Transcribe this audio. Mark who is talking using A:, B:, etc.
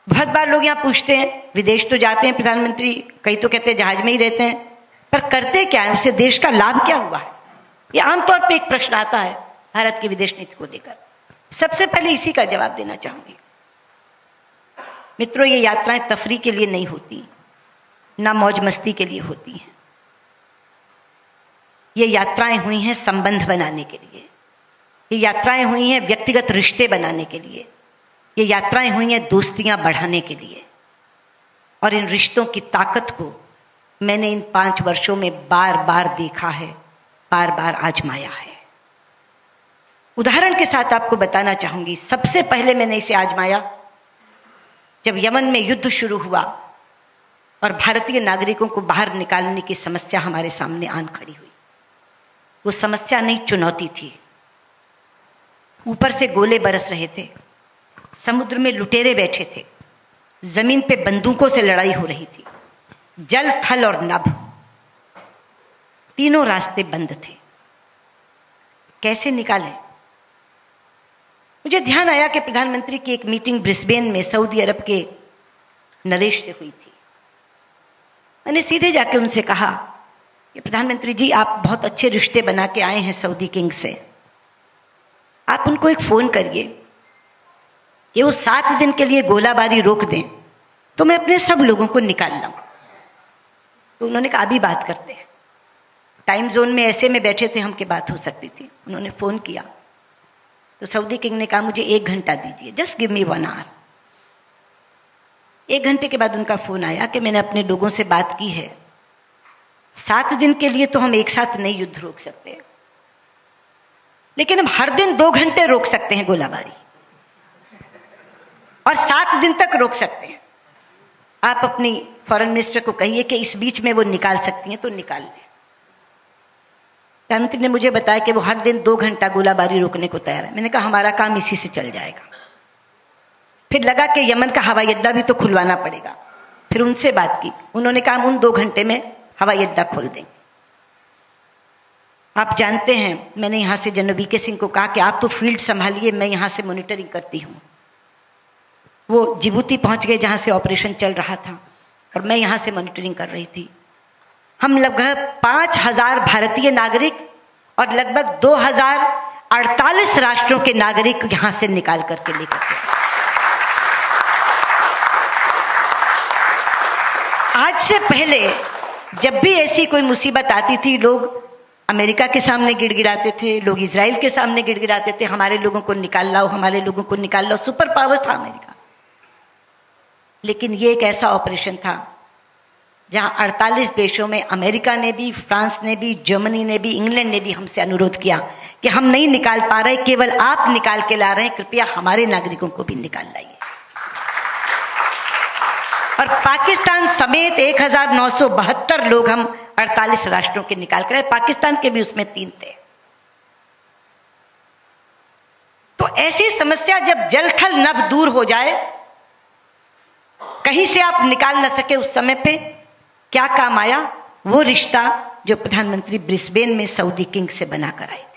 A: बहुत बार लोग यहाँ पूछते हैं, विदेश तो जाते हैं प्रधानमंत्री, कई तो कहते हैं जहाज में ही रहते हैं, पर करते क्या है, उससे देश का लाभ क्या हुआ है? ये आमतौर पे एक प्रश्न आता है भारत की विदेश नीति को लेकर। सबसे पहले इसी का जवाब देना चाहूंगी। मित्रों, ये यात्राएं तफरी के लिए नहीं होती, ना मौज मस्ती के लिए होती हैं। ये यात्राएं हुई हैं संबंध बनाने के लिए, ये यात्राएं हुई हैं व्यक्तिगत रिश्ते बनाने के लिए, ये यात्राएं हुई हैं दोस्तियां बढ़ाने के लिए। और इन रिश्तों की ताकत को मैंने इन 5 वर्षों में बार बार देखा है, बार बार आजमाया है। उदाहरण के साथ आपको बताना चाहूंगी। सबसे पहले मैंने इसे आजमाया जब यमन में युद्ध शुरू हुआ और भारतीय नागरिकों को बाहर निकालने की समस्या हमारे सामने आन खड़ी हुई। वो समस्या नहीं, चुनौती थी। ऊपर से गोले बरस रहे थे, समुद्र में लुटेरे बैठे थे, जमीन पे बंदूकों से लड़ाई हो रही थी, जल थल और नभ, तीनों रास्ते बंद थे। कैसे निकालें? मुझे ध्यान आया कि प्रधानमंत्री की एक मीटिंग ब्रिस्बेन में सऊदी अरब के नरेश से हुई थी। मैंने सीधे जाके उनसे कहा कि प्रधानमंत्री जी, आप बहुत अच्छे रिश्ते बना के आए हैं सऊदी किंग से, आप उनको एक फोन करिए कि वो 7 दिन के लिए गोलाबारी रोक दें तो मैं अपने सब लोगों को निकाल लाऊं। तो उन्होंने कहा अभी बात करते हैं। टाइम जोन में ऐसे में बैठे थे हम कि बात हो सकती थी। उन्होंने फोन किया तो सऊदी किंग ने कहा मुझे 1 घंटा दीजिए, जस्ट गिव मी 1 आवर। 1 घंटे के बाद उनका फोन आया कि मैंने अपने लोगों से बात की है, 7 दिन के लिए तो हम एक साथ नहीं युद्ध रोक सकते, लेकिन हम हर दिन 2 घंटे रोक सकते हैं गोलाबारी, और 7 दिन तक रोक सकते हैं। आप अपनी फॉरेन मिनिस्टर को कहिए कि इस बीच में वो निकाल सकती हैं तो निकाल लें। प्रधानमंत्री ने मुझे बताया कि वो हर दिन 2 घंटा गोलाबारी रोकने को तैयार है। मैंने कहा हमारा काम इसी से चल जाएगा। फिर लगा कि यमन का हवाई अड्डा भी तो खुलवाना पड़ेगा। फिर उनसे बात की, उन्होंने कहा हम उन 2 घंटे में हवाई अड्डा खोल देंगे। आप जानते हैं, मैंने यहां से जनरल वीके सिंह को कहा कि आप तो फील्ड संभालिए, मैं यहां से मॉनिटरिंग करती हूं। वो जिबूती पहुंच गए जहां से ऑपरेशन चल रहा था, और मैं यहां से मॉनिटरिंग कर रही थी। हम लगभग 5000 भारतीय नागरिक और लगभग 2048 राष्ट्रों के नागरिक यहां से निकाल करके लेकर गए। आज से पहले जब भी ऐसी कोई मुसीबत आती थी, लोग अमेरिका के सामने गिड़गिड़ाते थे, लोग इजराइल के सामने गिड़गिड़ाते थे, हमारे लोगों को निकाल लाओ, हमारे लोगों को निकाल लाओ। सुपर पावर था अमेरिका। लेकिन ये एक ऐसा ऑपरेशन था जहां 48 देशों में अमेरिका ने भी, फ्रांस ने भी, जर्मनी ने भी, इंग्लैंड ने भी हमसे अनुरोध किया कि हम नहीं निकाल पा रहे, केवल आप निकाल के ला रहे हैं, कृपया हमारे नागरिकों को भी निकाल लाइए। और पाकिस्तान समेत 1972 लोग हम 48 राष्ट्रों के निकाल कर, पाकिस्तान के भी उसमें 3 थे। तो ऐसी समस्या जब जल थल नभ दूर हो जाए, कहीं से आप निकाल न सके, उस समय पे क्या काम आया? वो रिश्ता जो प्रधानमंत्री ब्रिस्बेन में सऊदी किंग से बनाकर आए थे।